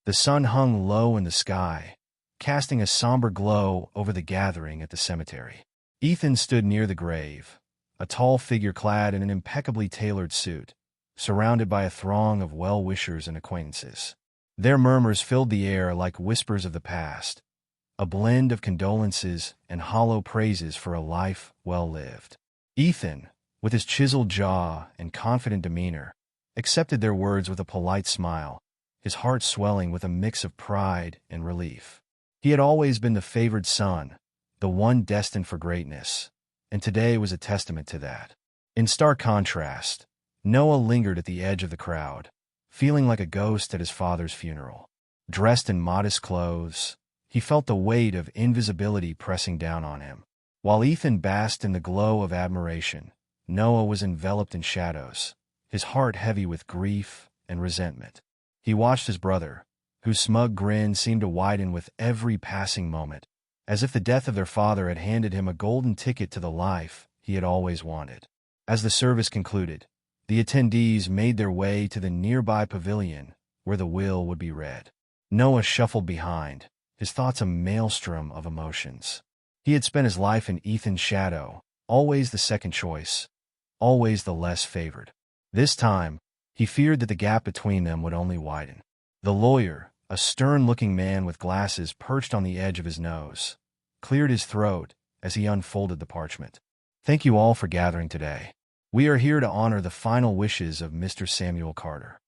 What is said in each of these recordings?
The sun hung low in the sky, casting a somber glow over the gathering at the cemetery. Ethan stood near the grave, a tall figure clad in an impeccably tailored suit, surrounded by a throng of well-wishers and acquaintances. Their murmurs filled the air like whispers of the past, a blend of condolences and hollow praises for a life well lived. Ethan, with his chiseled jaw and confident demeanor, accepted their words with a polite smile, his heart swelling with a mix of pride and relief. He had always been the favored son, the one destined for greatness, and today was a testament to that. In stark contrast, Noah lingered at the edge of the crowd, feeling like a ghost at his father's funeral. Dressed in modest clothes, he felt the weight of invisibility pressing down on him. While Ethan basked in the glow of admiration, Noah was enveloped in shadows, his heart heavy with grief and resentment. He watched his brother, whose smug grin seemed to widen with every passing moment, as if the death of their father had handed him a golden ticket to the life he had always wanted. As the service concluded, the attendees made their way to the nearby pavilion where the will would be read. Noah shuffled behind, his thoughts a maelstrom of emotions. He had spent his life in Ethan's shadow, always the second choice, always the less favored. This time, he feared that the gap between them would only widen. The lawyer, a stern-looking man with glasses perched on the edge of his nose, cleared his throat as he unfolded the parchment. "Thank you all for gathering today. We are here to honor the final wishes of Mr. Samuel Carter."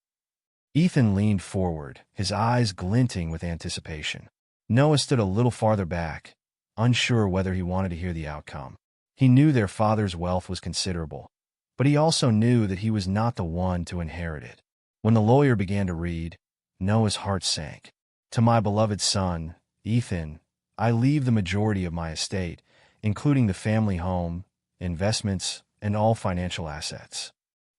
Ethan leaned forward, his eyes glinting with anticipation. Noah stood a little farther back, unsure whether he wanted to hear the outcome. He knew their father's wealth was considerable, but he also knew that he was not the one to inherit it. When the lawyer began to read, Noah's heart sank. "To my beloved son, Ethan, I leave the majority of my estate, including the family home, investments, and all financial assets."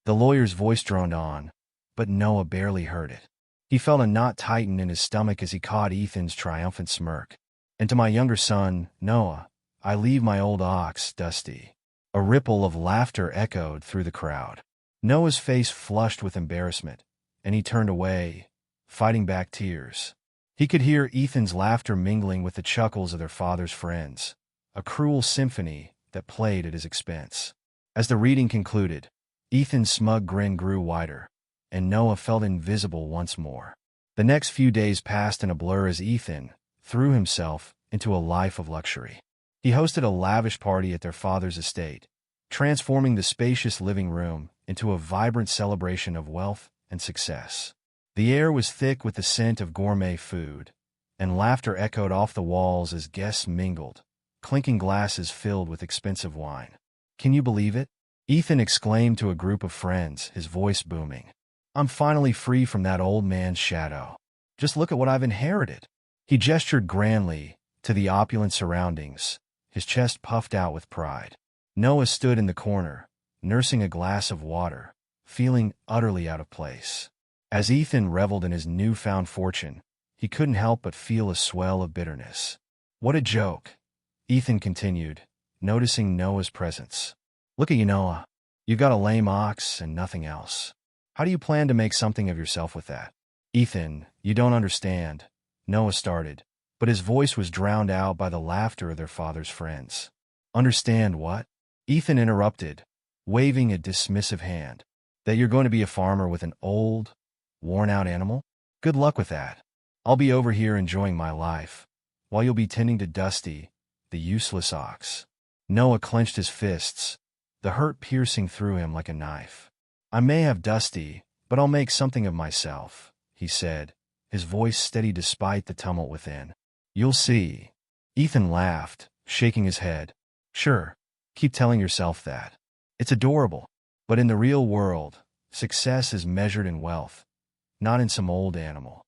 The lawyer's voice droned on, but Noah barely heard it. He felt a knot tighten in his stomach as he caught Ethan's triumphant smirk. "And to my younger son, Noah, I leave my old ox, Dusty." A ripple of laughter echoed through the crowd. Noah's face flushed with embarrassment, and he turned away, fighting back tears. He could hear Ethan's laughter mingling with the chuckles of their father's friends, a cruel symphony that played at his expense. As the reading concluded, Ethan's smug grin grew wider, and Noah felt invisible once more. The next few days passed in a blur as Ethan threw himself into a life of luxury. He hosted a lavish party at their father's estate, transforming the spacious living room into a vibrant celebration of wealth and success. The air was thick with the scent of gourmet food, and laughter echoed off the walls as guests mingled, clinking glasses filled with expensive wine. "Can you believe it?" Ethan exclaimed to a group of friends, his voice booming. "I'm finally free from that old man's shadow. Just look at what I've inherited." He gestured grandly to the opulent surroundings, his chest puffed out with pride. Noah stood in the corner, nursing a glass of water, feeling utterly out of place. As Ethan reveled in his newfound fortune, he couldn't help but feel a swell of bitterness. "What a joke," Ethan continued, noticing Noah's presence. "Look at you, Noah. You've got a lame ox and nothing else. How do you plan to make something of yourself with that?" "Ethan, you don't understand," Noah started, but his voice was drowned out by the laughter of their father's friends. "Understand what?" Ethan interrupted, waving a dismissive hand. "That you're going to be a farmer with an old, worn-out animal? Good luck with that. I'll be over here enjoying my life, while you'll be tending to Dusty, the useless ox." Noah clenched his fists, the hurt piercing through him like a knife. "I may have Dusty, but I'll make something of myself," he said, his voice steady despite the tumult within. "You'll see." Ethan laughed, shaking his head. "Sure, keep telling yourself that. It's adorable. But in the real world, success is measured in wealth, not in some old animal."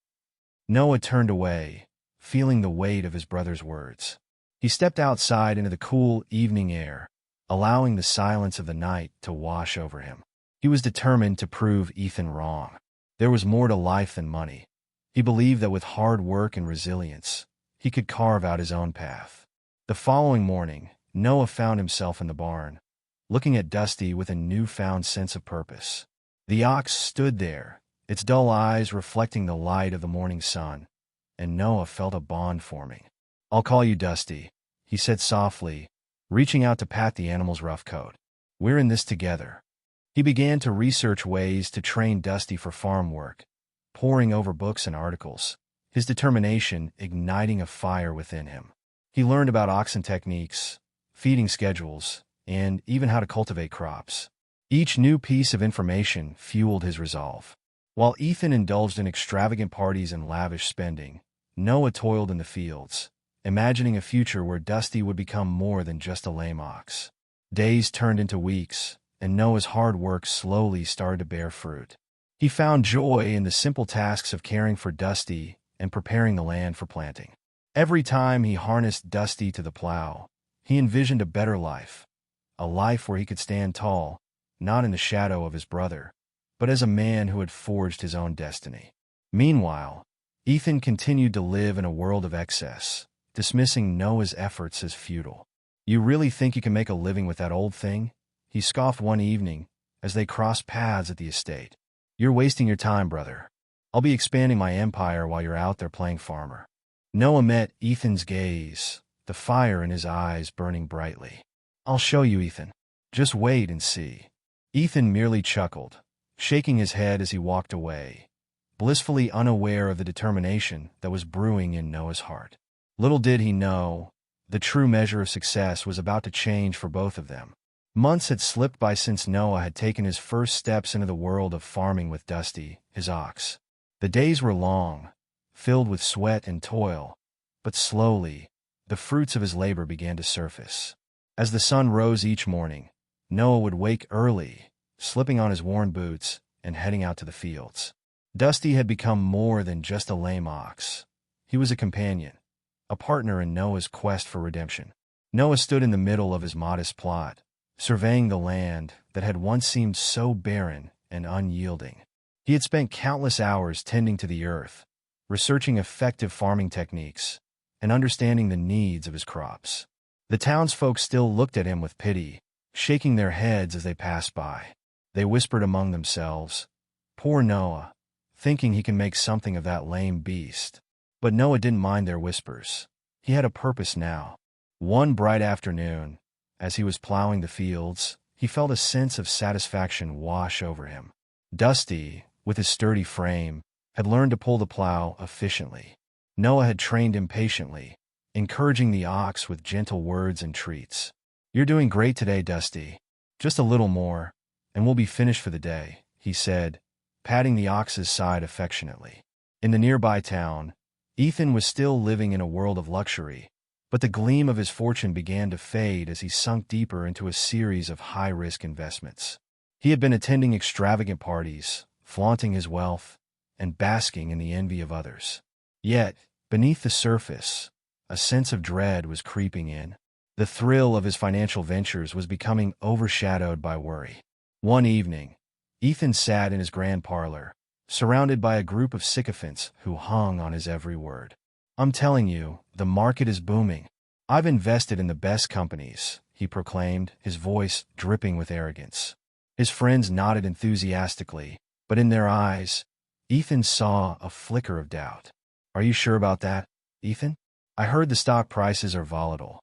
Noah turned away, feeling the weight of his brother's words. He stepped outside into the cool evening air, allowing the silence of the night to wash over him. He was determined to prove Ethan wrong. There was more to life than money. He believed that with hard work and resilience, he could carve out his own path. The following morning, Noah found himself in the barn, looking at Dusty with a newfound sense of purpose. The ox stood there, its dull eyes reflecting the light of the morning sun, and Noah felt a bond forming. "I'll call you Dusty," he said softly, reaching out to pat the animal's rough coat. "We're in this together." He began to research ways to train Dusty for farm work, poring over books and articles, his determination igniting a fire within him. He learned about oxen techniques, feeding schedules, and even how to cultivate crops. Each new piece of information fueled his resolve. While Ethan indulged in extravagant parties and lavish spending, Noah toiled in the fields, imagining a future where Dusty would become more than just a lame ox. Days turned into weeks, and Noah's hard work slowly started to bear fruit. He found joy in the simple tasks of caring for Dusty and preparing the land for planting. Every time he harnessed Dusty to the plow, he envisioned a better life, a life where he could stand tall, not in the shadow of his brother, but as a man who had forged his own destiny. Meanwhile, Ethan continued to live in a world of excess, dismissing Noah's efforts as futile. "You really think you can make a living with that old thing?" he scoffed one evening as they crossed paths at the estate. "You're wasting your time, brother. I'll be expanding my empire while you're out there playing farmer." Noah met Ethan's gaze, the fire in his eyes burning brightly. "I'll show you, Ethan. Just wait and see." Ethan merely chuckled, shaking his head as he walked away, blissfully unaware of the determination that was brewing in Noah's heart. Little did he know, the true measure of success was about to change for both of them. Months had slipped by since Noah had taken his first steps into the world of farming with Dusty, his ox. The days were long, filled with sweat and toil, but slowly, the fruits of his labor began to surface. As the sun rose each morning, Noah would wake early, slipping on his worn boots and heading out to the fields. Dusty had become more than just a lame ox. He was a companion, a partner in Noah's quest for redemption. Noah stood in the middle of his modest plot, surveying the land that had once seemed so barren and unyielding. He had spent countless hours tending to the earth, researching effective farming techniques, and understanding the needs of his crops. The townsfolk still looked at him with pity, shaking their heads as they passed by. They whispered among themselves, "Poor Noah, thinking he can make something of that lame beast." But Noah didn't mind their whispers. He had a purpose now. One bright afternoon, as he was plowing the fields, he felt a sense of satisfaction wash over him. Dusty, with his sturdy frame, had learned to pull the plow efficiently. Noah had trained him patiently, encouraging the ox with gentle words and treats. "You're doing great today, Dusty. Just a little more, and we'll be finished for the day," he said, patting the ox's side affectionately. In the nearby town, Ethan was still living in a world of luxury, but the gleam of his fortune began to fade as he sunk deeper into a series of high-risk investments. He had been attending extravagant parties, flaunting his wealth, and basking in the envy of others. Yet, beneath the surface, a sense of dread was creeping in. The thrill of his financial ventures was becoming overshadowed by worry. One evening, Ethan sat in his grand parlor, surrounded by a group of sycophants who hung on his every word. "I'm telling you, the market is booming. I've invested in the best companies," he proclaimed, his voice dripping with arrogance. His friends nodded enthusiastically, but in their eyes, Ethan saw a flicker of doubt. "Are you sure about that, Ethan? I heard the stock prices are volatile."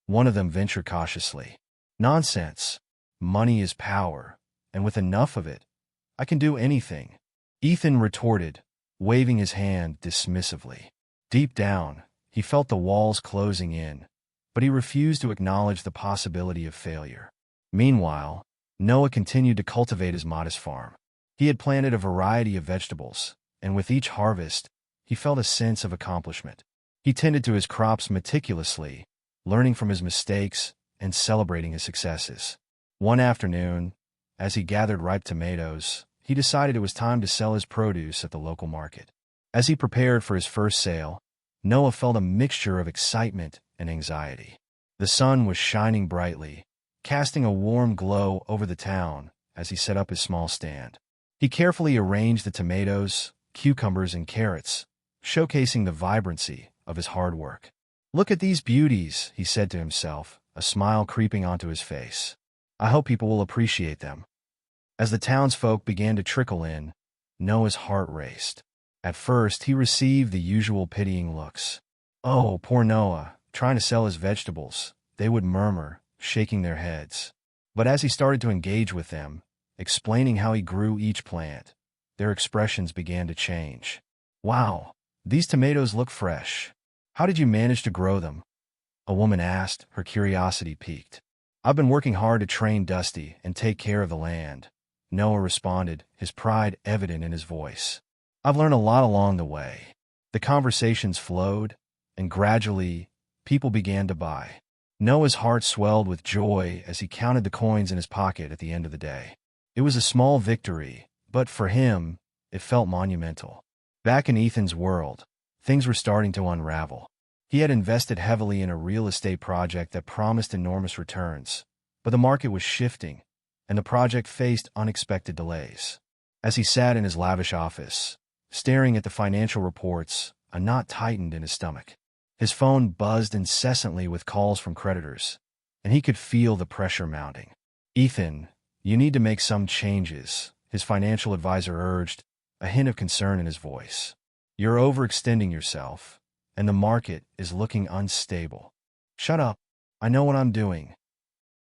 One of them ventured cautiously. "Nonsense. Money is power, and with enough of it, I can do anything," Ethan retorted, waving his hand dismissively. Deep down, he felt the walls closing in, but he refused to acknowledge the possibility of failure. Meanwhile, Noah continued to cultivate his modest farm. He had planted a variety of vegetables, and with each harvest, he felt a sense of accomplishment. He tended to his crops meticulously, learning from his mistakes and celebrating his successes. One afternoon, as he gathered ripe tomatoes, he decided it was time to sell his produce at the local market. As he prepared for his first sale, Noah felt a mixture of excitement and anxiety. The sun was shining brightly, casting a warm glow over the town as he set up his small stand. He carefully arranged the tomatoes, cucumbers, and carrots, showcasing the vibrancy of his hard work. "Look at these beauties," he said to himself, a smile creeping onto his face. "I hope people will appreciate them." As the townsfolk began to trickle in, Noah's heart raced. At first, he received the usual pitying looks. "Oh, poor Noah, trying to sell his vegetables," they would murmur, shaking their heads. But as he started to engage with them, explaining how he grew each plant, their expressions began to change. "Wow, these tomatoes look fresh. How did you manage to grow them?" a woman asked, her curiosity piqued. "I've been working hard to train Dusty and take care of the land," Noah responded, his pride evident in his voice. "I've learned a lot along the way." The conversations flowed, and gradually, people began to buy. Noah's heart swelled with joy as he counted the coins in his pocket at the end of the day. It was a small victory, but for him, it felt monumental. Back in Ethan's world, things were starting to unravel. He had invested heavily in a real estate project that promised enormous returns, but the market was shifting, and the project faced unexpected delays. As he sat in his lavish office, staring at the financial reports, a knot tightened in his stomach. His phone buzzed incessantly with calls from creditors, and he could feel the pressure mounting. "Ethan, you need to make some changes," his financial advisor urged, a hint of concern in his voice. "You're overextending yourself, and the market is looking unstable." "Shut up. I know what I'm doing."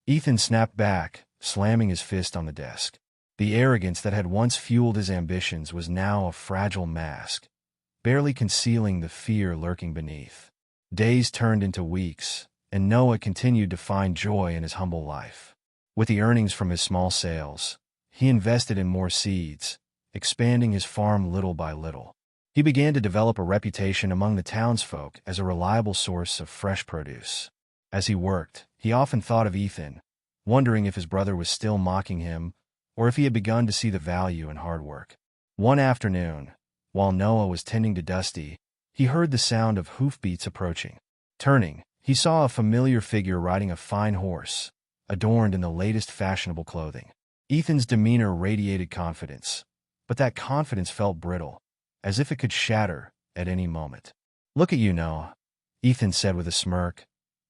Ethan snapped back, slamming his fist on the desk. The arrogance that had once fueled his ambitions was now a fragile mask, barely concealing the fear lurking beneath. Days turned into weeks, and Noah continued to find joy in his humble life. With the earnings from his small sales, he invested in more seeds, expanding his farm little by little. He began to develop a reputation among the townsfolk as a reliable source of fresh produce. As he worked, he often thought of Ethan, wondering if his brother was still mocking him or if he had begun to see the value in hard work. One afternoon, while Noah was tending to Dusty, he heard the sound of hoofbeats approaching. Turning, he saw a familiar figure riding a fine horse, adorned in the latest fashionable clothing. Ethan's demeanor radiated confidence, but that confidence felt brittle, as if it could shatter at any moment. "Look at you, Noah," Ethan said with a smirk.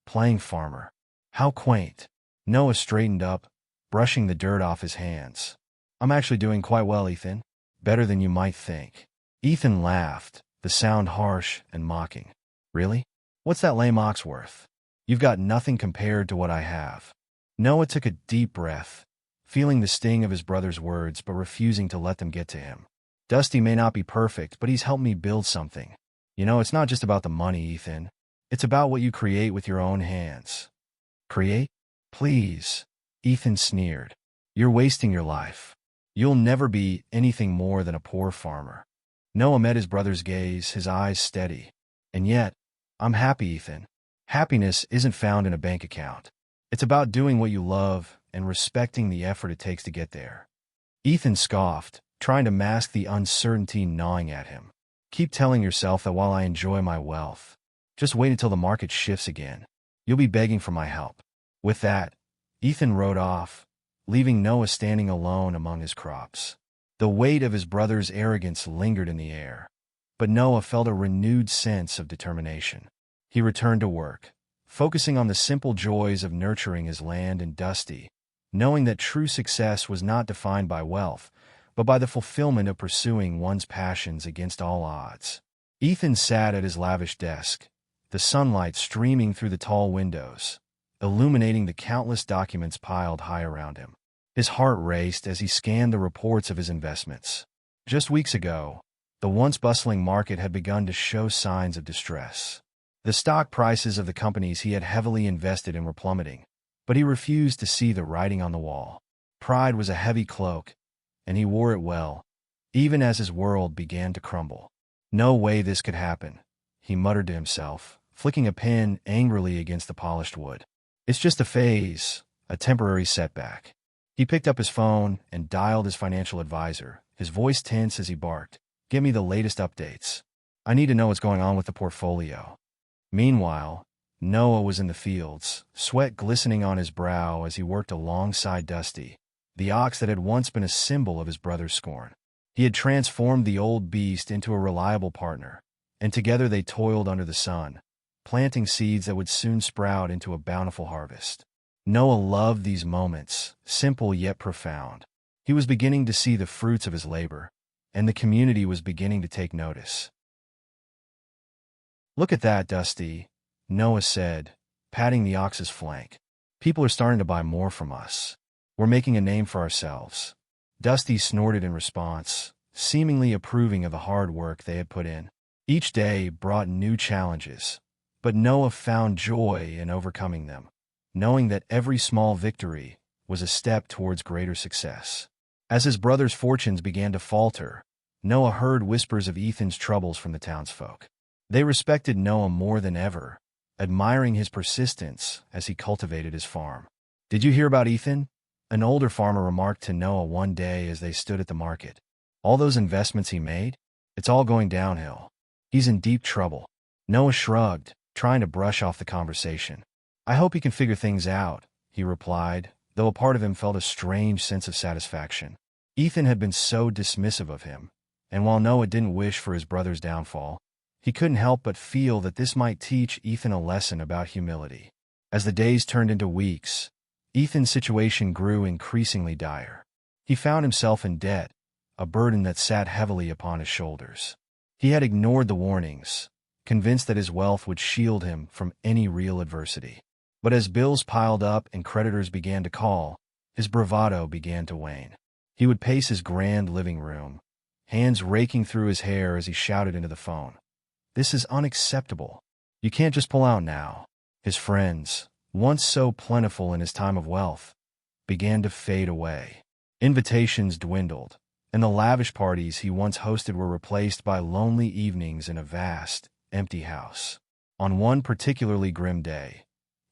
"Playing farmer. How quaint." Noah straightened up, brushing the dirt off his hands. "I'm actually doing quite well, Ethan. Better than you might think." Ethan laughed, the sound harsh and mocking. "Really? What's that lame ox worth? You've got nothing compared to what I have." Noah took a deep breath, feeling the sting of his brother's words but refusing to let them get to him. "Dusty may not be perfect, but he's helped me build something. You know, it's not just about the money, Ethan. It's about what you create with your own hands." "Create? Please," Ethan sneered. "You're wasting your life. You'll never be anything more than a poor farmer." Noah met his brother's gaze, his eyes steady. "And yet, I'm happy, Ethan. Happiness isn't found in a bank account. It's about doing what you love and respecting the effort it takes to get there." Ethan scoffed, trying to mask the uncertainty gnawing at him. "Keep telling yourself that while I enjoy my wealth. Just wait until the market shifts again. You'll be begging for my help." With that, Ethan rode off, leaving Noah standing alone among his crops. The weight of his brother's arrogance lingered in the air, but Noah felt a renewed sense of determination. He returned to work, focusing on the simple joys of nurturing his land and Dusty, knowing that true success was not defined by wealth, but by the fulfillment of pursuing one's passions against all odds. Ethan sat at his lavish desk, the sunlight streaming through the tall windows, illuminating the countless documents piled high around him. His heart raced as he scanned the reports of his investments. Just weeks ago, the once bustling market had begun to show signs of distress. The stock prices of the companies he had heavily invested in were plummeting, but he refused to see the writing on the wall. Pride was a heavy cloak, and he wore it well, even as his world began to crumble. "No way this could happen," he muttered to himself, flicking a pen angrily against the polished wood. "It's just a phase, a temporary setback." He picked up his phone and dialed his financial advisor, his voice tense as he barked, "Get me the latest updates. I need to know what's going on with the portfolio." Meanwhile, Noah was in the fields, sweat glistening on his brow as he worked alongside Dusty, the ox that had once been a symbol of his brother's scorn. He had transformed the old beast into a reliable partner, and together they toiled under the sun, planting seeds that would soon sprout into a bountiful harvest. Noah loved these moments, simple yet profound. He was beginning to see the fruits of his labor, and the community was beginning to take notice. "Look at that, Dusty," Noah said, patting the ox's flank. "People are starting to buy more from us. We're making a name for ourselves." Dusty snorted in response, seemingly approving of the hard work they had put in. Each day brought new challenges, but Noah found joy in overcoming them, knowing that every small victory was a step towards greater success. As his brother's fortunes began to falter, Noah heard whispers of Ethan's troubles from the townsfolk. They respected Noah more than ever, admiring his persistence as he cultivated his farm. "Did you hear about Ethan?" an older farmer remarked to Noah one day as they stood at the market. "All those investments he made? It's all going downhill. He's in deep trouble." Noah shrugged, trying to brush off the conversation. "I hope he can figure things out," he replied, though a part of him felt a strange sense of satisfaction. Ethan had been so dismissive of him, and while Noah didn't wish for his brother's downfall, he couldn't help but feel that this might teach Ethan a lesson about humility. As the days turned into weeks, Ethan's situation grew increasingly dire. He found himself in debt, a burden that sat heavily upon his shoulders. He had ignored the warnings, convinced that his wealth would shield him from any real adversity. But as bills piled up and creditors began to call, his bravado began to wane. He would pace his grand living room, hands raking through his hair as he shouted into the phone, "This is unacceptable. You can't just pull out now." His friends, once so plentiful in his time of wealth, began to fade away. Invitations dwindled, and the lavish parties he once hosted were replaced by lonely evenings in a vast, empty house. On one particularly grim day,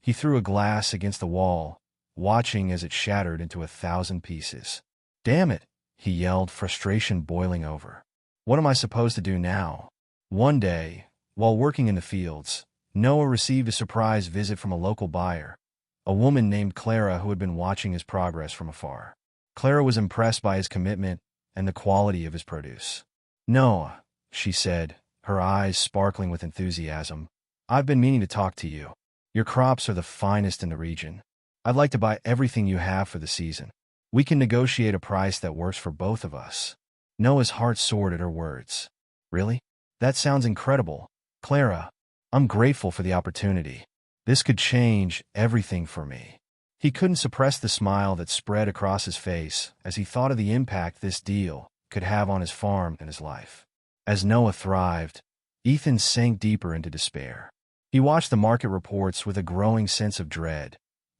he threw a glass against the wall, watching as it shattered into 1,000 pieces. "Damn it," he yelled, frustration boiling over. "What am I supposed to do now?" One day, while working in the fields, Noah received a surprise visit from a local buyer, a woman named Clara who had been watching his progress from afar. Clara was impressed by his commitment and the quality of his produce. "Noah," she said, her eyes sparkling with enthusiasm, "I've been meaning to talk to you. Your crops are the finest in the region. I'd like to buy everything you have for the season. We can negotiate a price that works for both of us." Noah's heart soared at her words. "Really? That sounds incredible, Clara. I'm grateful for the opportunity. This could change everything for me." He couldn't suppress the smile that spread across his face as he thought of the impact this deal could have on his farm and his life. As Noah thrived, Ethan sank deeper into despair. He watched the market reports with a growing sense of dread,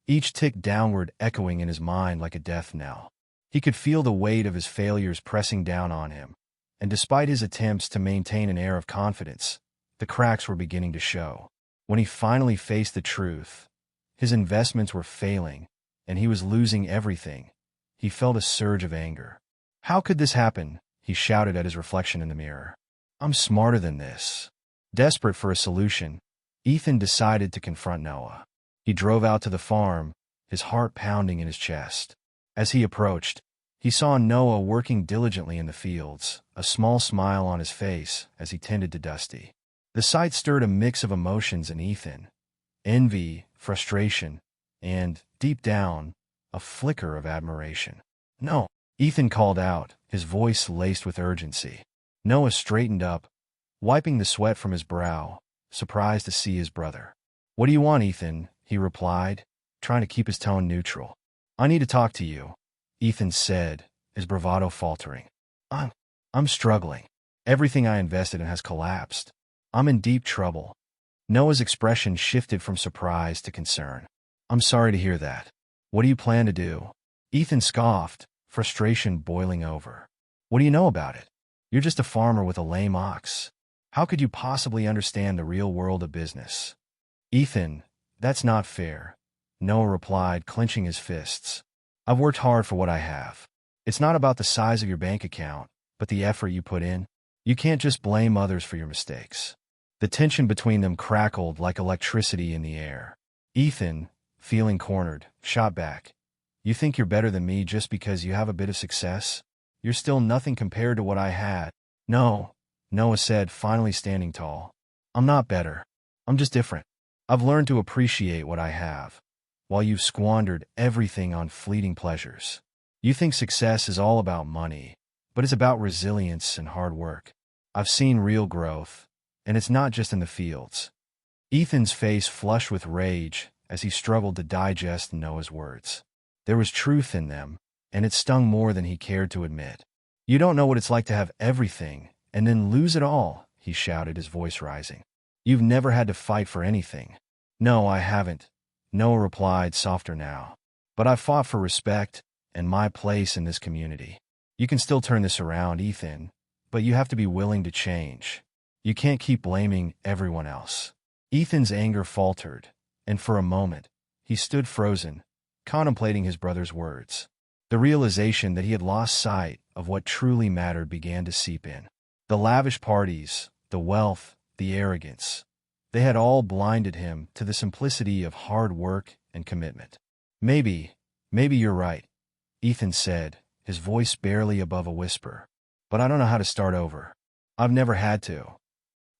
each tick downward echoing in his mind like a death knell. He could feel the weight of his failures pressing down on him, and despite his attempts to maintain an air of confidence, the cracks were beginning to show. When he finally faced the truth, his investments were failing, and he was losing everything. He felt a surge of anger. "How could this happen?" he shouted at his reflection in the mirror. "I'm smarter than this." Desperate for a solution, Ethan decided to confront Noah. He drove out to the farm, his heart pounding in his chest. As he approached, he saw Noah working diligently in the fields, a small smile on his face as he tended to Dusty. The sight stirred a mix of emotions in Ethan: envy, frustration, and, deep down, a flicker of admiration. "No," Ethan called out, his voice laced with urgency. Noah straightened up, wiping the sweat from his brow, surprised to see his brother. "What do you want, Ethan?" he replied, trying to keep his tone neutral. "I need to talk to you," Ethan said, his bravado faltering. I'm struggling. Everything I invested in has collapsed. I'm in deep trouble." Noah's expression shifted from surprise to concern. "I'm sorry to hear that. What do you plan to do?" Ethan scoffed, frustration boiling over. "What do you know about it? You're just a farmer with a lame ox. How could you possibly understand the real world of business?" "Ethan, that's not fair," Noah replied, clenching his fists. "I've worked hard for what I have. It's not about the size of your bank account, but the effort you put in. You can't just blame others for your mistakes." The tension between them crackled like electricity in the air. Ethan, feeling cornered, shot back. "You think you're better than me just because you have a bit of success? You're still nothing compared to what I had." "No," Noah said, finally standing tall. "I'm not better. I'm just different. I've learned to appreciate what I have, while you've squandered everything on fleeting pleasures. You think success is all about money, but it's about resilience and hard work. I've seen real growth, and it's not just in the fields. Ethan's face flushed with rage as he struggled to digest Noah's words. There was truth in them, and it stung more than he cared to admit. "You don't know what it's like to have everything, and then lose it all," he shouted, his voice rising. "You've never had to fight for anything." "No, I haven't," Noah replied, softer now. "But I've fought for respect and my place in this community. You can still turn this around, Ethan, but you have to be willing to change. You can't keep blaming everyone else." Ethan's anger faltered, and for a moment, he stood frozen, contemplating his brother's words. The realization that he had lost sight of what truly mattered began to seep in. The lavish parties, the wealth, the arrogance, they had all blinded him to the simplicity of hard work and commitment. Maybe you're right," Ethan said, his voice barely above a whisper. "But I don't know how to start over. I've never had to."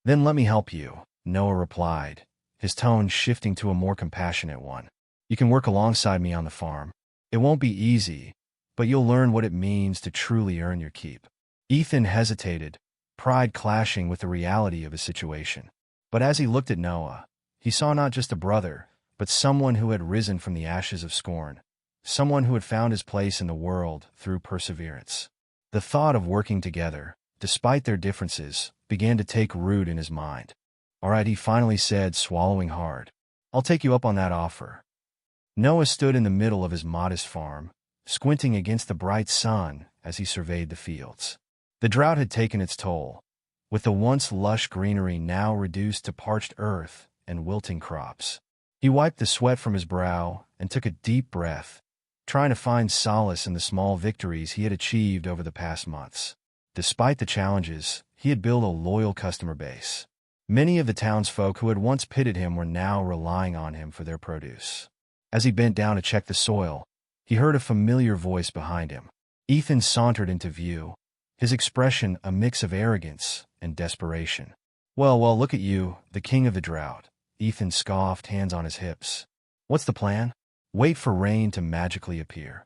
"Then let me help you," Noah replied, his tone shifting to a more compassionate one. "You can work alongside me on the farm. It won't be easy, but you'll learn what it means to truly earn your keep." Ethan hesitated, pride clashing with the reality of his situation. But as he looked at Noah, he saw not just a brother, but someone who had risen from the ashes of scorn, someone who had found his place in the world through perseverance. The thought of working together, despite their differences, began to take root in his mind. "All right," he finally said, swallowing hard. "I'll take you up on that offer." Noah stood in the middle of his modest farm, squinting against the bright sun as he surveyed the fields. The drought had taken its toll, with the once lush greenery now reduced to parched earth and wilting crops. He wiped the sweat from his brow and took a deep breath, trying to find solace in the small victories he had achieved over the past months. Despite the challenges, he had built a loyal customer base. Many of the townsfolk who had once pitted him were now relying on him for their produce. As he bent down to check the soil, he heard a familiar voice behind him. Ethan sauntered into view, his expression a mix of arrogance and desperation. Well, look at you, the king of the drought," Ethan scoffed, hands on his hips. "What's the plan? Wait for rain to magically appear."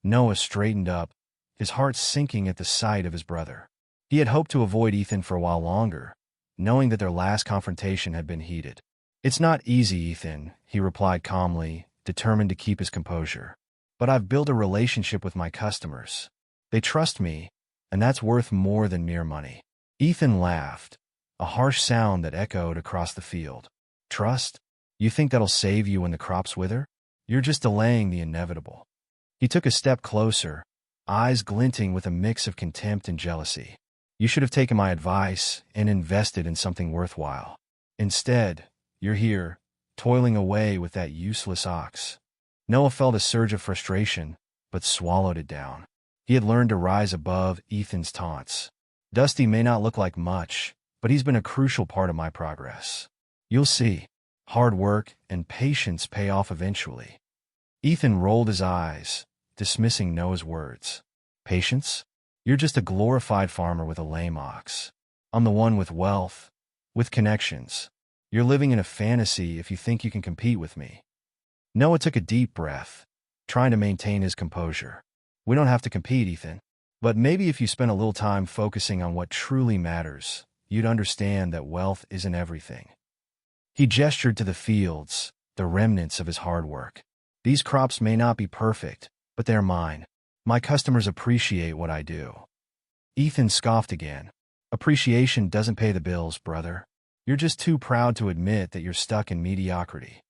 Noah straightened up, his heart sinking at the sight of his brother. He had hoped to avoid Ethan for a while longer, knowing that their last confrontation had been heated. "It's not easy, Ethan," he replied calmly, determined to keep his composure. "But I've built a relationship with my customers. They trust me, and that's worth more than mere money." Ethan laughed, a harsh sound that echoed across the field. "Trust? You think that'll save you when the crops wither? You're just delaying the inevitable." He took a step closer, eyes glinting with a mix of contempt and jealousy. "You should have taken my advice and invested in something worthwhile. Instead, you're here, toiling away with that useless ox." Noah felt a surge of frustration, but swallowed it down. He had learned to rise above Ethan's taunts. "Dusty may not look like much, but he's been a crucial part of my progress. You'll see. Hard work and patience pay off eventually." Ethan rolled his eyes, dismissing Noah's words. "Patience? You're just a glorified farmer with a lame ox. I'm the one with wealth, with connections. You're living in a fantasy if you think you can compete with me." Noah took a deep breath, trying to maintain his composure. "We don't have to compete, Ethan. But maybe if you spent a little time focusing on what truly matters, you'd understand that wealth isn't everything." He gestured to the fields, the remnants of his hard work. "These crops may not be perfect, but they're mine. My customers appreciate what I do." Ethan scoffed again. "Appreciation doesn't pay the bills, brother. You're just too proud to admit that you're stuck in mediocrity."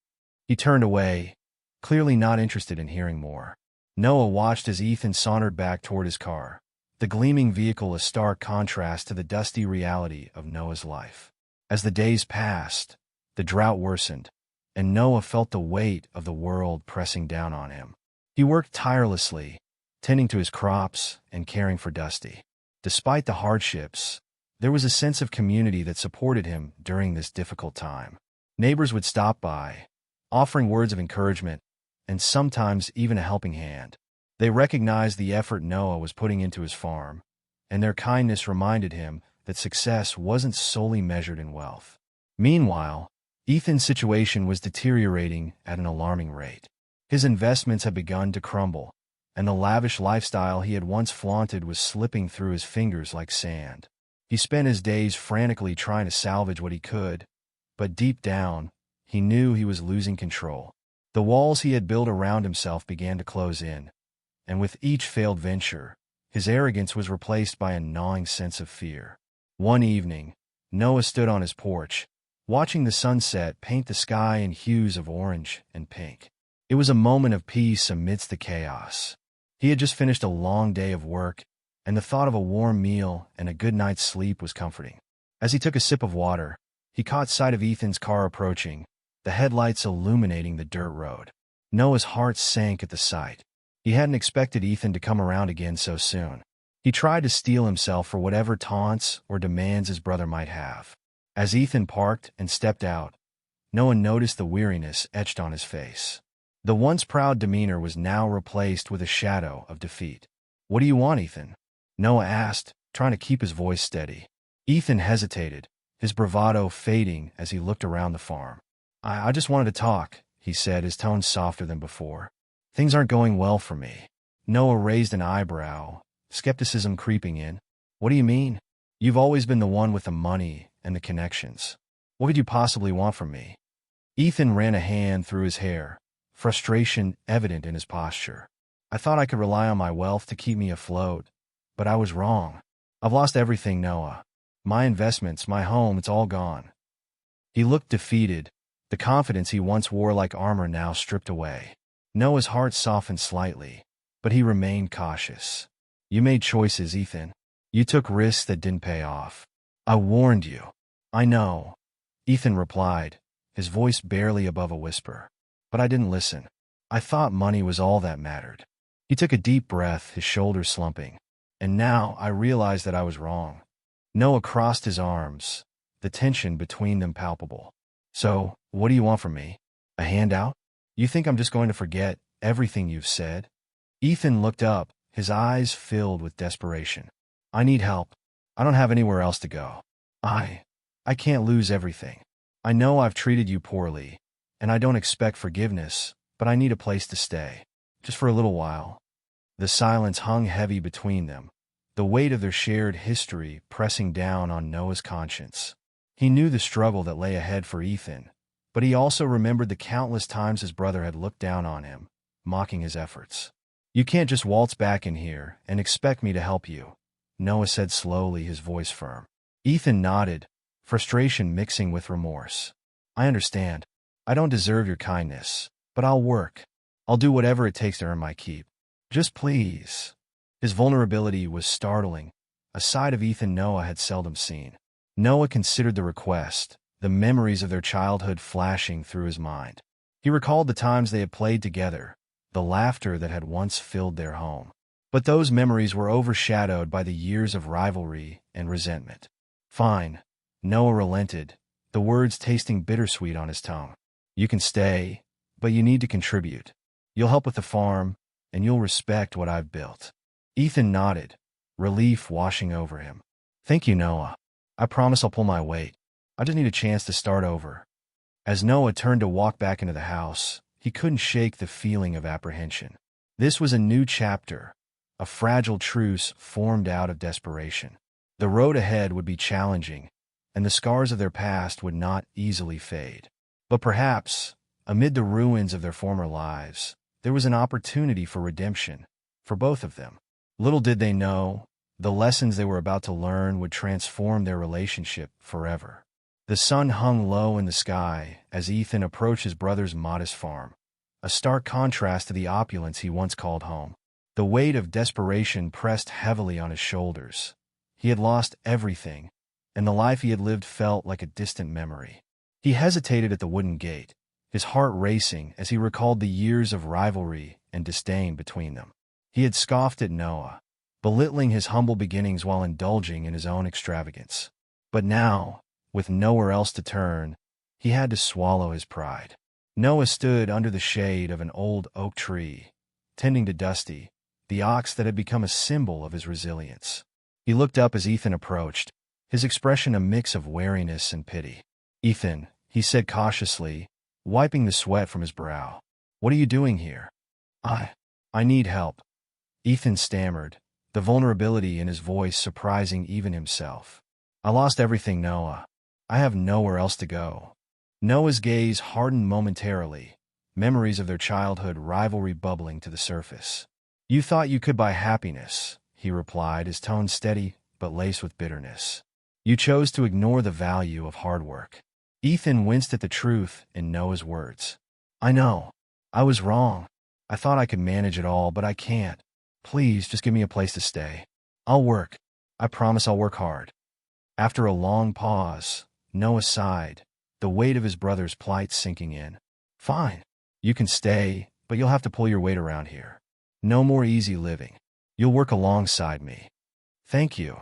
He turned away, clearly not interested in hearing more. Noah watched as Ethan sauntered back toward his car, the gleaming vehicle a stark contrast to the dusty reality of Noah's life. As the days passed, the drought worsened, and Noah felt the weight of the world pressing down on him. He worked tirelessly, tending to his crops and caring for Dusty. Despite the hardships, there was a sense of community that supported him during this difficult time. Neighbors would stop by, offering words of encouragement and sometimes even a helping hand. They recognized the effort Noah was putting into his farm, and their kindness reminded him that success wasn't solely measured in wealth. Meanwhile, Ethan's situation was deteriorating at an alarming rate. His investments had begun to crumble, and the lavish lifestyle he had once flaunted was slipping through his fingers like sand. He spent his days frantically trying to salvage what he could, but deep down, he knew he was losing control. The walls he had built around himself began to close in, and with each failed venture, his arrogance was replaced by a gnawing sense of fear. One evening, Noah stood on his porch, watching the sunset paint the sky in hues of orange and pink. It was a moment of peace amidst the chaos. He had just finished a long day of work, and the thought of a warm meal and a good night's sleep was comforting. As he took a sip of water, he caught sight of Ethan's car approaching, the headlights illuminating the dirt road. Noah's heart sank at the sight. He hadn't expected Ethan to come around again so soon. He tried to steel himself for whatever taunts or demands his brother might have. As Ethan parked and stepped out, Noah noticed the weariness etched on his face. The once proud demeanor was now replaced with a shadow of defeat. "What do you want, Ethan?" Noah asked, trying to keep his voice steady. Ethan hesitated, his bravado fading as he looked around the farm. I just wanted to talk," he said, his tone softer than before. "Things aren't going well for me." Noah raised an eyebrow, skepticism creeping in. "What do you mean? You've always been the one with the money and the connections. What could you possibly want from me?" Ethan ran a hand through his hair, frustration evident in his posture. "I thought I could rely on my wealth to keep me afloat, but I was wrong. I've lost everything, Noah. My investments, my home, it's all gone." He looked defeated, the confidence he once wore like armor now stripped away. Noah's heart softened slightly, but he remained cautious. "You made choices, Ethan. You took risks that didn't pay off. I warned you." "I know," Ethan replied, his voice barely above a whisper. "But I didn't listen. I thought money was all that mattered." He took a deep breath, his shoulders slumping. "And now I realize that I was wrong." Noah crossed his arms, the tension between them palpable. "So, what do you want from me? A handout? You think I'm just going to forget everything you've said?" Ethan looked up, his eyes filled with desperation. "I need help. I don't have anywhere else to go. I can't lose everything. I know I've treated you poorly, and I don't expect forgiveness, but I need a place to stay. Just for a little while." The silence hung heavy between them, the weight of their shared history pressing down on Noah's conscience. He knew the struggle that lay ahead for Ethan, but he also remembered the countless times his brother had looked down on him, mocking his efforts. "You can't just waltz back in here and expect me to help you," Noah said slowly, his voice firm. Ethan nodded, frustration mixing with remorse. "I understand. I don't deserve your kindness, but I'll work. I'll do whatever it takes to earn my keep. Just please." His vulnerability was startling, a side of Ethan Noah had seldom seen. Noah considered the request, the memories of their childhood flashing through his mind. He recalled the times they had played together, the laughter that had once filled their home. But those memories were overshadowed by the years of rivalry and resentment. "Fine," Noah relented, the words tasting bittersweet on his tongue. "You can stay, but you need to contribute. You'll help with the farm, and you'll respect what I've built." Ethan nodded, relief washing over him. "Thank you, Noah. I promise I'll pull my weight. I just need a chance to start over." As Noah turned to walk back into the house, he couldn't shake the feeling of apprehension. This was a new chapter, a fragile truce formed out of desperation. The road ahead would be challenging, and the scars of their past would not easily fade. But perhaps, amid the ruins of their former lives, there was an opportunity for redemption, for both of them. Little did they know, the lessons they were about to learn would transform their relationship forever. The sun hung low in the sky as Ethan approached his brother's modest farm, a stark contrast to the opulence he once called home. The weight of desperation pressed heavily on his shoulders. He had lost everything, and the life he had lived felt like a distant memory. He hesitated at the wooden gate, his heart racing as he recalled the years of rivalry and disdain between them. He had scoffed at Noah, belittling his humble beginnings while indulging in his own extravagance. But now, with nowhere else to turn, he had to swallow his pride. Noah stood under the shade of an old oak tree, tending to Dusty, the ox that had become a symbol of his resilience. He looked up as Ethan approached, his expression a mix of wariness and pity. "Ethan," he said cautiously, wiping the sweat from his brow. "What are you doing here?" I need help." Ethan stammered, the vulnerability in his voice surprising even himself. I lost everything, Noah. I have nowhere else to go. Noah's gaze hardened momentarily, memories of their childhood rivalry bubbling to the surface. You thought you could buy happiness, he replied, his tone steady but laced with bitterness. You chose to ignore the value of hard work. Ethan winced at the truth in Noah's words. I know. I was wrong. I thought I could manage it all, but I can't. Please, just give me a place to stay. I'll work. I promise I'll work hard. After a long pause, Noah sighed, the weight of his brother's plight sinking in. Fine. You can stay, but you'll have to pull your weight around here. No more easy living. You'll work alongside me. Thank you,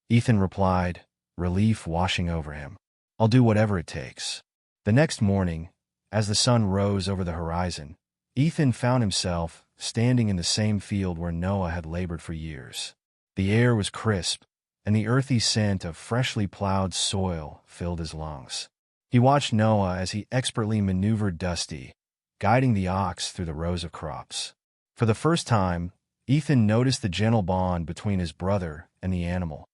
Ethan replied, relief washing over him. I'll do whatever it takes. The next morning, as the sun rose over the horizon, Ethan found himself standing in the same field where Noah had labored for years. The air was crisp, and the earthy scent of freshly plowed soil filled his lungs. He watched Noah as he expertly maneuvered Dusty, guiding the ox through the rows of crops. For the first time, Ethan noticed the gentle bond between his brother and the animal,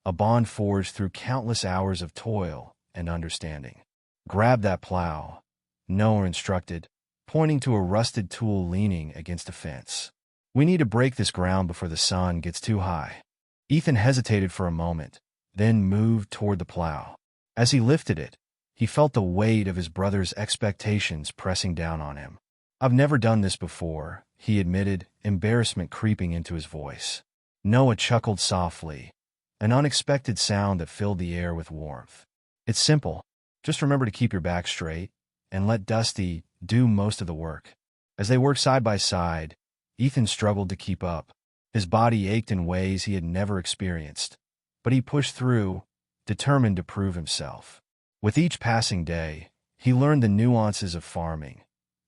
a bond forged through countless hours of toil and understanding. Grab that plow, Noah instructed, pointing to a rusted tool leaning against a fence. We need to break this ground before the sun gets too high. Ethan hesitated for a moment, then moved toward the plow. As he lifted it, he felt the weight of his brother's expectations pressing down on him. I've never done this before, he admitted, embarrassment creeping into his voice. Noah chuckled softly, an unexpected sound that filled the air with warmth. It's simple. Just remember to keep your back straight and let Dusty do most of the work. As they worked side by side, Ethan struggled to keep up. His body ached in ways he had never experienced, but he pushed through, determined to prove himself. With each passing day, he learned the nuances of farming,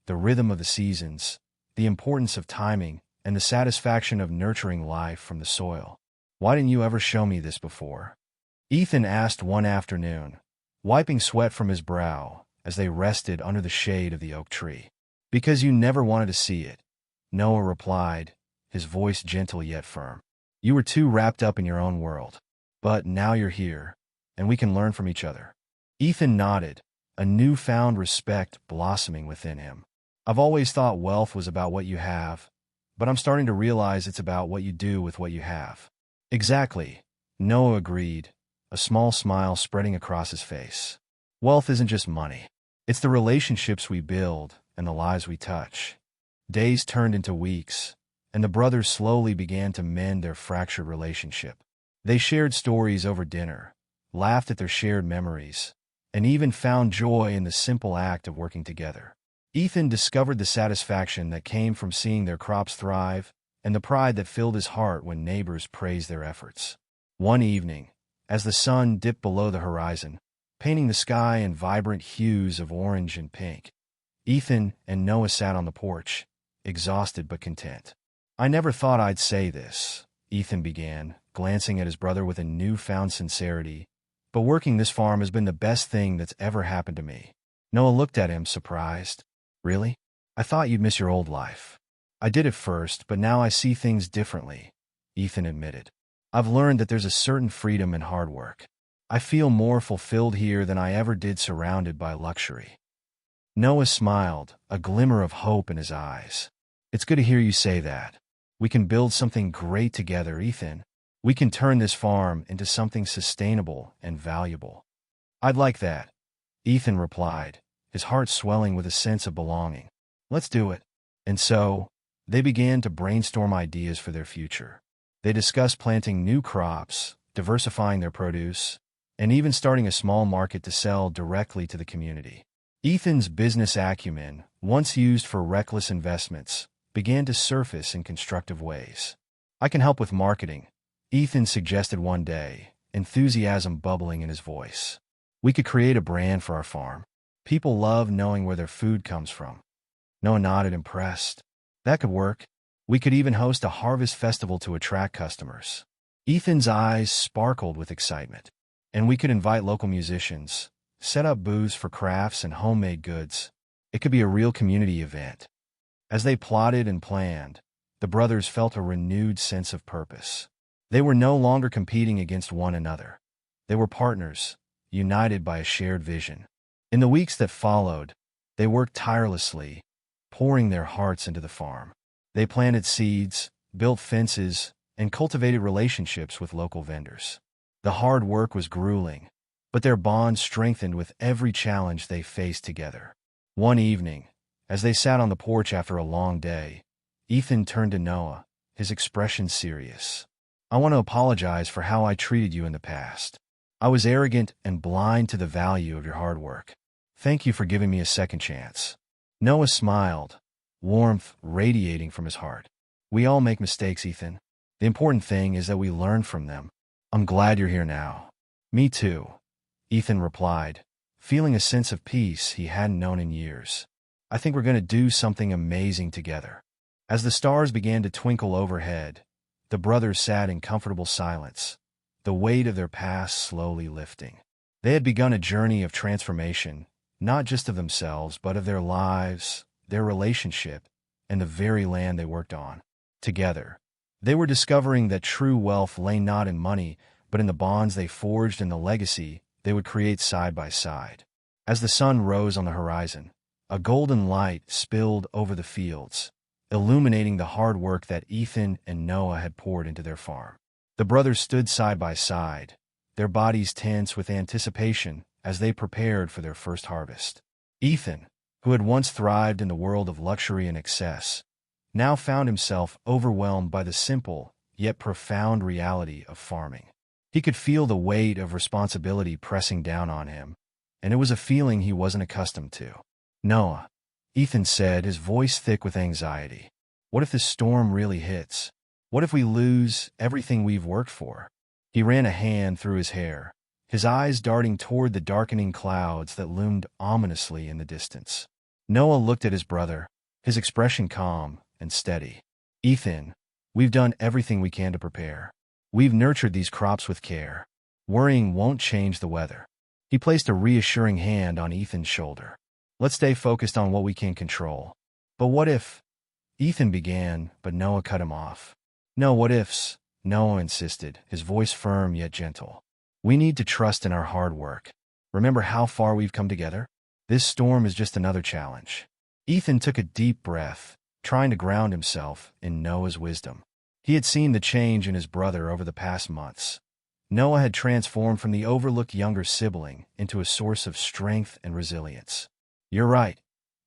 the rhythm of the seasons, the importance of timing, and the satisfaction of nurturing life from the soil. Why didn't you ever show me this before? Ethan asked one afternoon, wiping sweat from his brow as they rested under the shade of the oak tree. Because you never wanted to see it, Noah replied, his voice gentle yet firm. You were too wrapped up in your own world. But now you're here, and we can learn from each other. Ethan nodded, a newfound respect blossoming within him. I've always thought wealth was about what you have, but I'm starting to realize it's about what you do with what you have. Exactly, Noah agreed, a small smile spreading across his face. Wealth isn't just money. It's the relationships we build and the lives we touch. Days turned into weeks, and the brothers slowly began to mend their fractured relationship. They shared stories over dinner, laughed at their shared memories, and even found joy in the simple act of working together. Ethan discovered the satisfaction that came from seeing their crops thrive and the pride that filled his heart when neighbors praised their efforts. One evening, as the sun dipped below the horizon, painting the sky in vibrant hues of orange and pink, Ethan and Noah sat on the porch, exhausted but content. I never thought I'd say this, Ethan began, glancing at his brother with a newfound sincerity, but working this farm has been the best thing that's ever happened to me. Noah looked at him, surprised. Really? I thought you'd miss your old life. I did at first, but now I see things differently, Ethan admitted. I've learned that there's a certain freedom in hard work. I feel more fulfilled here than I ever did surrounded by luxury. Noah smiled, a glimmer of hope in his eyes. It's good to hear you say that. We can build something great together, Ethan. We can turn this farm into something sustainable and valuable. I'd like that, Ethan replied, his heart swelling with a sense of belonging. Let's do it. And so, they began to brainstorm ideas for their future. They discussed planting new crops, diversifying their produce, and even starting a small market to sell directly to the community. Ethan's business acumen, once used for reckless investments, began to surface in constructive ways. I can help with marketing, Ethan suggested one day, enthusiasm bubbling in his voice. We could create a brand for our farm. People love knowing where their food comes from. Noah nodded, impressed. That could work. We could even host a harvest festival to attract customers. Ethan's eyes sparkled with excitement. And we could invite local musicians, set up booths for crafts and homemade goods. It could be a real community event. As they plotted and planned, the brothers felt a renewed sense of purpose. They were no longer competing against one another. They were partners, united by a shared vision. In the weeks that followed, they worked tirelessly, pouring their hearts into the farm. They planted seeds, built fences, and cultivated relationships with local vendors. The hard work was grueling, but their bond strengthened with every challenge they faced together. One evening, as they sat on the porch after a long day, Ethan turned to Noah, his expression serious. "I want to apologize for how I treated you in the past. I was arrogant and blind to the value of your hard work. Thank you for giving me a second chance." Noah smiled, warmth radiating from his heart. "We all make mistakes, Ethan. The important thing is that we learn from them. I'm glad you're here now." "Me too," Ethan replied, feeling a sense of peace he hadn't known in years. "I think we're going to do something amazing together." As the stars began to twinkle overhead, the brothers sat in comfortable silence, the weight of their past slowly lifting. They had begun a journey of transformation, not just of themselves, but of their lives, their relationship, and the very land they worked on. Together, they were discovering that true wealth lay not in money, but in the bonds they forged and the legacy they would create side by side. As the sun rose on the horizon, a golden light spilled over the fields, illuminating the hard work that Ethan and Noah had poured into their farm. The brothers stood side by side, their bodies tense with anticipation as they prepared for their first harvest. Ethan, who had once thrived in the world of luxury and excess, now found himself overwhelmed by the simple yet profound reality of farming. He could feel the weight of responsibility pressing down on him, and it was a feeling he wasn't accustomed to. "Noah," Ethan said, his voice thick with anxiety, "what if this storm really hits? What if we lose everything we've worked for?" He ran a hand through his hair, his eyes darting toward the darkening clouds that loomed ominously in the distance. Noah looked at his brother, his expression calm and steady. "Ethan, we've done everything we can to prepare. We've nurtured these crops with care. Worrying won't change the weather." He placed a reassuring hand on Ethan's shoulder. "Let's stay focused on what we can control." "But what if—" Ethan began, but Noah cut him off. "No what ifs," Noah insisted, his voice firm yet gentle. "We need to trust in our hard work. Remember how far we've come together? This storm is just another challenge." Ethan took a deep breath, trying to ground himself in Noah's wisdom. He had seen the change in his brother over the past months. Noah had transformed from the overlooked younger sibling into a source of strength and resilience. "You're right,"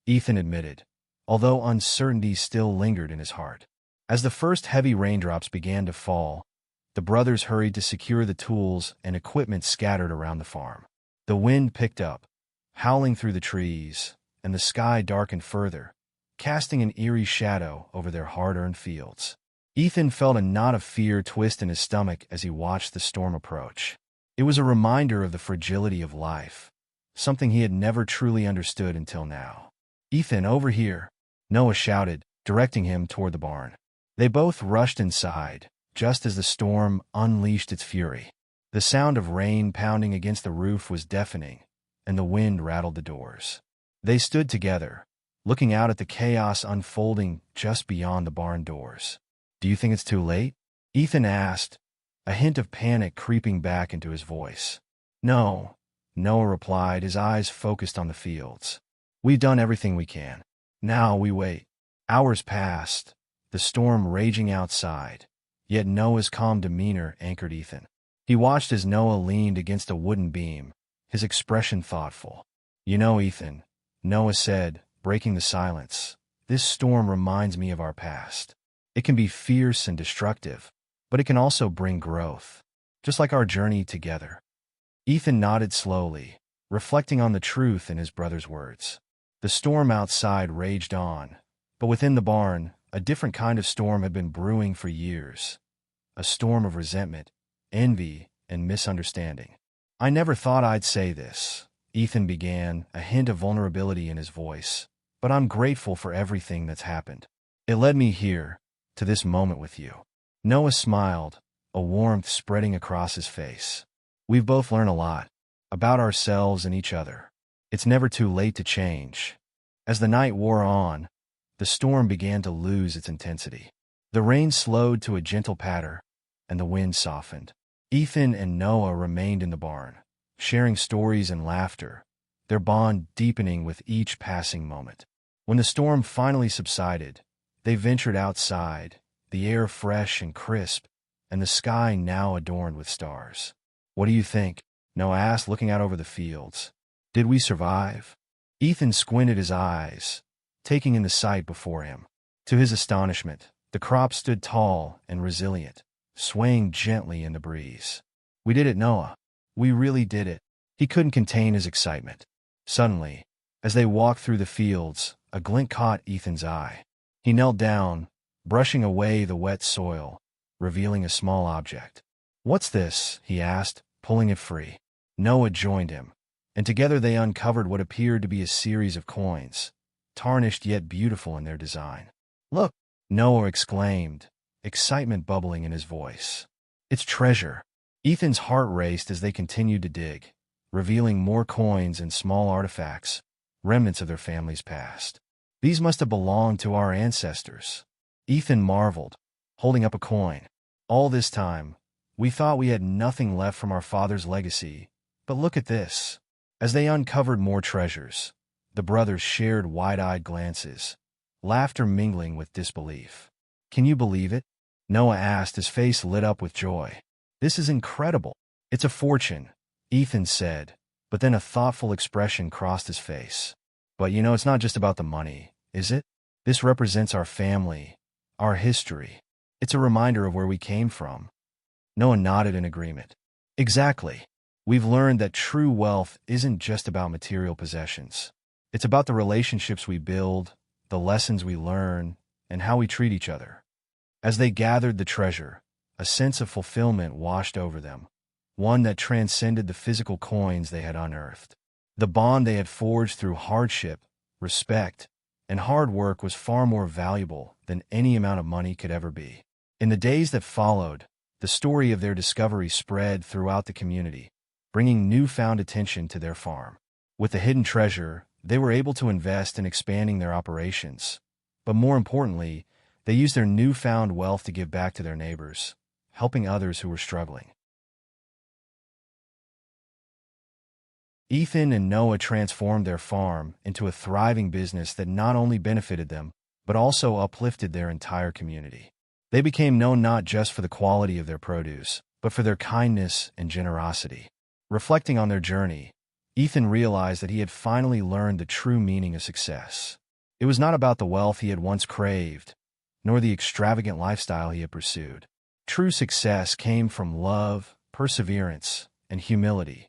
Ethan admitted, although uncertainty still lingered in his heart. As the first heavy raindrops began to fall, the brothers hurried to secure the tools and equipment scattered around the farm. The wind picked up, howling through the trees, and the sky darkened further, casting an eerie shadow over their hard-earned fields. Ethan felt a knot of fear twist in his stomach as he watched the storm approach. It was a reminder of the fragility of life, something he had never truly understood until now. "Ethan, over here," Noah shouted, directing him toward the barn. They both rushed inside, just as the storm unleashed its fury. The sound of rain pounding against the roof was deafening, and the wind rattled the doors. They stood together, looking out at the chaos unfolding just beyond the barn doors. "Do you think it's too late?" Ethan asked, a hint of panic creeping back into his voice. "No," Noah replied, his eyes focused on the fields. "We've done everything we can. Now we wait." Hours passed, the storm raging outside, yet Noah's calm demeanor anchored Ethan. He watched as Noah leaned against a wooden beam, his expression thoughtful. "You know, Ethan," Noah said, breaking the silence, "this storm reminds me of our past. It can be fierce and destructive, but it can also bring growth, just like our journey together." Ethan nodded slowly, reflecting on the truth in his brother's words. The storm outside raged on, but within the barn, a different kind of storm had been brewing for years. A storm of resentment, envy, and misunderstanding. "I never thought I'd say this," Ethan began, a hint of vulnerability in his voice, "but I'm grateful for everything that's happened. It led me here, to this moment with you." Noah smiled, a warmth spreading across his face. "We've both learned a lot, about ourselves and each other. It's never too late to change." As the night wore on, the storm began to lose its intensity. The rain slowed to a gentle patter, and the wind softened. Ethan and Noah remained in the barn, sharing stories and laughter, their bond deepening with each passing moment. When the storm finally subsided, they ventured outside, the air fresh and crisp, and the sky now adorned with stars. "What do you think?" Noah asked, looking out over the fields. "Did we survive?" Ethan squinted his eyes, taking in the sight before him. To his astonishment, the crop stood tall and resilient, swaying gently in the breeze. "We did it, Noah. We really did it." He couldn't contain his excitement. Suddenly, as they walked through the fields, a glint caught Ethan's eye. He knelt down, brushing away the wet soil, revealing a small object. "What's this?" he asked, pulling it free. Noah joined him, and together they uncovered what appeared to be a series of coins, tarnished yet beautiful in their design. "Look!" Noah exclaimed, excitement bubbling in his voice. "It's treasure." Ethan's heart raced as they continued to dig, revealing more coins and small artifacts, remnants of their family's past. "These must have belonged to our ancestors." Ethan marveled, holding up a coin. "All this time, we thought we had nothing left from our father's legacy, but look at this." As they uncovered more treasures, the brothers shared wide-eyed glances, laughter mingling with disbelief. "Can you believe it?" Noah asked, his face lit up with joy. "This is incredible." "It's a fortune," Ethan said, but then a thoughtful expression crossed his face. "But it's not just about the money, is it? This represents our family, our history. It's a reminder of where we came from." Noah nodded in agreement. "Exactly. We've learned that true wealth isn't just about material possessions. It's about the relationships we build, the lessons we learn, and how we treat each other." As they gathered the treasure, a sense of fulfillment washed over them, one that transcended the physical coins they had unearthed. The bond they had forged through hardship, respect, and hard work was far more valuable than any amount of money could ever be. In the days that followed, the story of their discovery spread throughout the community, bringing newfound attention to their farm. With the hidden treasure, they were able to invest in expanding their operations. But more importantly, they used their newfound wealth to give back to their neighbors, helping others who were struggling. Ethan and Noah transformed their farm into a thriving business that not only benefited them, but also uplifted their entire community. They became known not just for the quality of their produce, but for their kindness and generosity. Reflecting on their journey, Ethan realized that he had finally learned the true meaning of success. It was not about the wealth he had once craved, nor the extravagant lifestyle he had pursued. True success came from love, perseverance, and humility,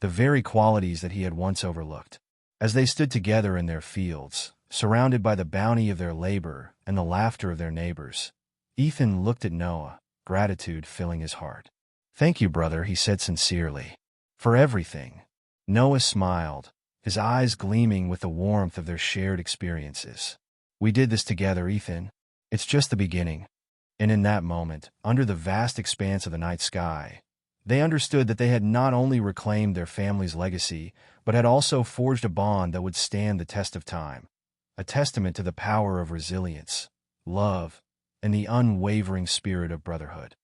the very qualities that he had once overlooked. As they stood together in their fields, surrounded by the bounty of their labor and the laughter of their neighbors, Ethan looked at Noah, gratitude filling his heart. "Thank you, brother," he said sincerely, "for everything." Noah smiled, his eyes gleaming with the warmth of their shared experiences. "We did this together, Ethan. It's just the beginning." And in that moment, under the vast expanse of the night sky, they understood that they had not only reclaimed their family's legacy, but had also forged a bond that would stand the test of time, a testament to the power of resilience, love, and the unwavering spirit of brotherhood.